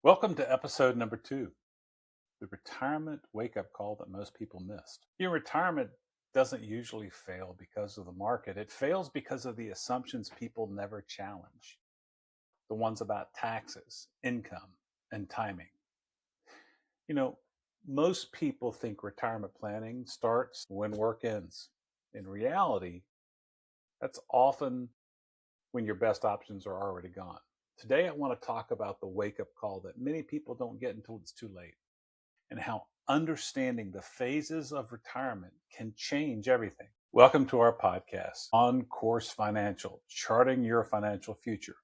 Welcome to episode number 2, the retirement wake-up call that most people missed. Your retirement doesn't usually fail because of the market. It fails because of the assumptions people never challenge, the ones about taxes, income, and timing. You know, most people think retirement planning starts when work ends. In reality, that's often when your best options are already gone. Today, I want to talk about the wake-up call that many people don't get until it's too late, and how understanding the phases of retirement can change everything. Welcome to our podcast, On Course Financial, Charting Your Financial Future,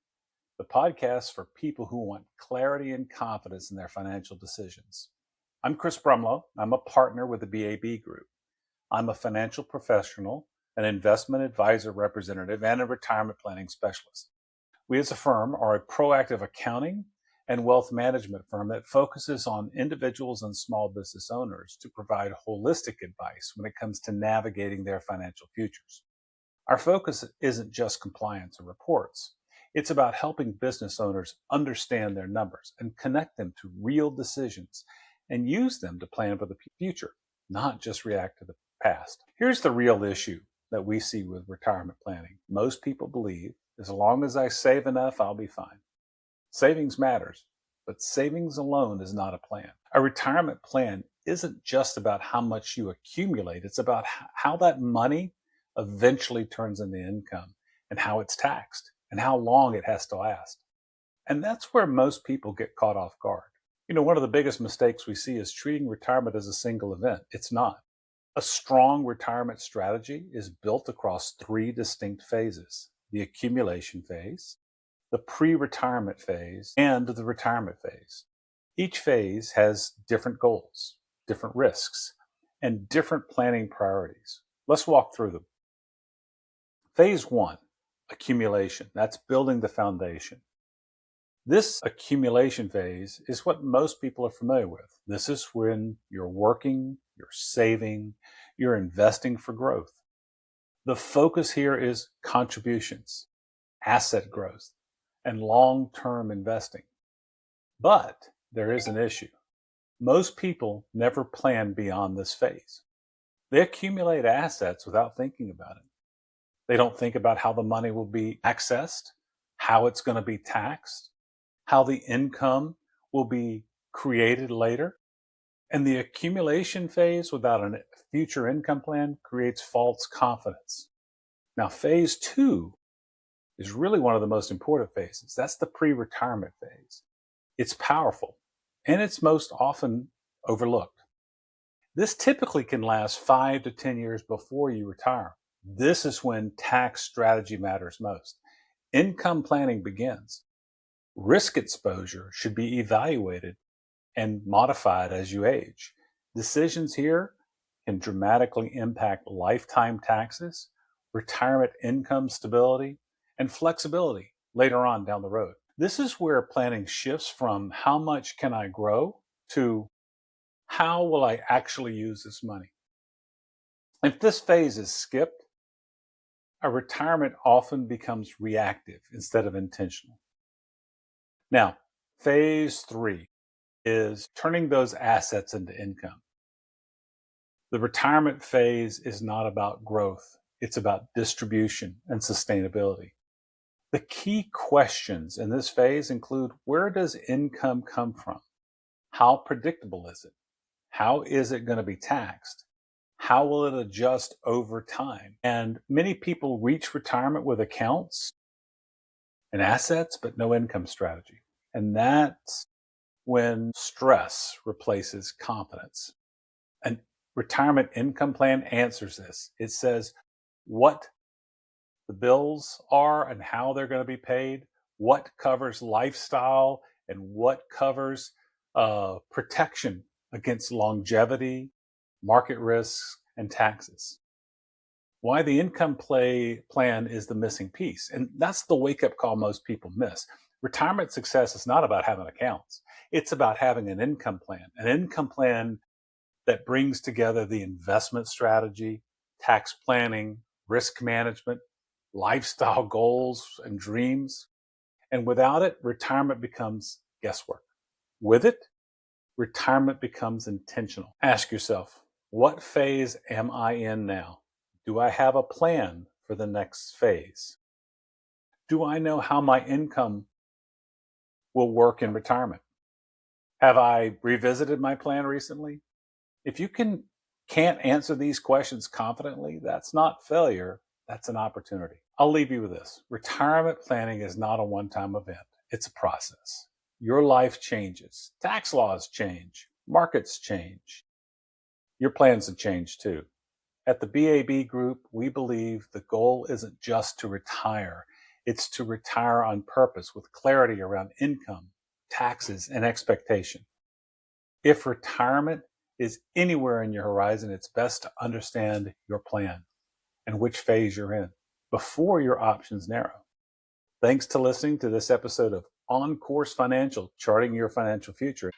the podcast for people who want clarity and confidence in their financial decisions. I'm Chris Brumlow. I'm a partner with the BAB Group. I'm a financial professional, an investment advisor representative, and a retirement planning specialist. We as a firm are a proactive accounting and wealth management firm that focuses on individuals and small business owners to provide holistic advice when it comes to navigating their financial futures. Our focus isn't just compliance or reports. It's about helping business owners understand their numbers and connect them to real decisions and use them to plan for the future, not just react to the past. Here's the real issue that we see with retirement planning. Most people believe as long as I save enough, I'll be fine. Savings matters, but savings alone is not a plan. A retirement plan isn't just about how much you accumulate. It's about how that money eventually turns into income and how it's taxed and how long it has to last. And that's where most people get caught off guard. One of the biggest mistakes we see is treating retirement as a single event. It's not. A strong retirement strategy is built across 3 distinct phases: the accumulation phase, the pre-retirement phase, and the retirement phase. Each phase has different goals, different risks, and different planning priorities. Let's walk through them. Phase 1, accumulation. That's building the foundation. This accumulation phase is what most people are familiar with. This is when you're working, you're saving, you're investing for growth. The focus here is contributions, asset growth, and long-term investing. But there is an issue. Most people never plan beyond this phase. They accumulate assets without thinking about it. They don't think about how the money will be accessed, how it's going to be taxed, how the income will be created later. And the accumulation phase without a future income plan creates false confidence. Now, phase 2 is really one of the most important phases. That's the pre-retirement phase. It's powerful, and it's most often overlooked. This typically can last 5 to 10 years before you retire. This is when tax strategy matters most. Income planning begins. Risk exposure should be evaluated and modified as you age. Decisions here can dramatically impact lifetime taxes, retirement income stability, and flexibility later on down the road. This is where planning shifts from how much can I grow to how will I actually use this money. If this phase is skipped, a retirement often becomes reactive instead of intentional. Now, phase 3 is turning those assets into income. The retirement phase is not about growth. It's about distribution and sustainability. The key questions in this phase include: where does income come from? How predictable is it? How is it going to be taxed? How will it adjust over time? And many people reach retirement with accounts and assets, but no income strategy. And that's when stress replaces confidence. An retirement income plan answers this. It says what the bills are and how they're going to be paid, what covers lifestyle, and what covers protection against longevity, market risks, and taxes. Why the income plan is the missing piece. And that's the wake-up call most people miss. Retirement success is not about having accounts. It's about having an income plan that brings together the investment strategy, tax planning, risk management, lifestyle goals and dreams. And without it, retirement becomes guesswork. With it, retirement becomes intentional. Ask yourself, what phase am I in now? Do I have a plan for the next phase? Do I know how my income will work in retirement? Have I revisited my plan recently? If you can't answer these questions confidently, that's not failure, that's an opportunity. I'll leave you with this. Retirement planning is not a one-time event. It's a process. Your life changes. Tax laws change. Markets change. Your plans have changed too. At the BAB Group, we believe the goal isn't just to retire. It's to retire on purpose with clarity around income, taxes, and expectation. If retirement is anywhere in your horizon, it's best to understand your plan and which phase you're in before your options narrow. Thanks to listening to this episode of On Course Financial, Charting Your Financial Future.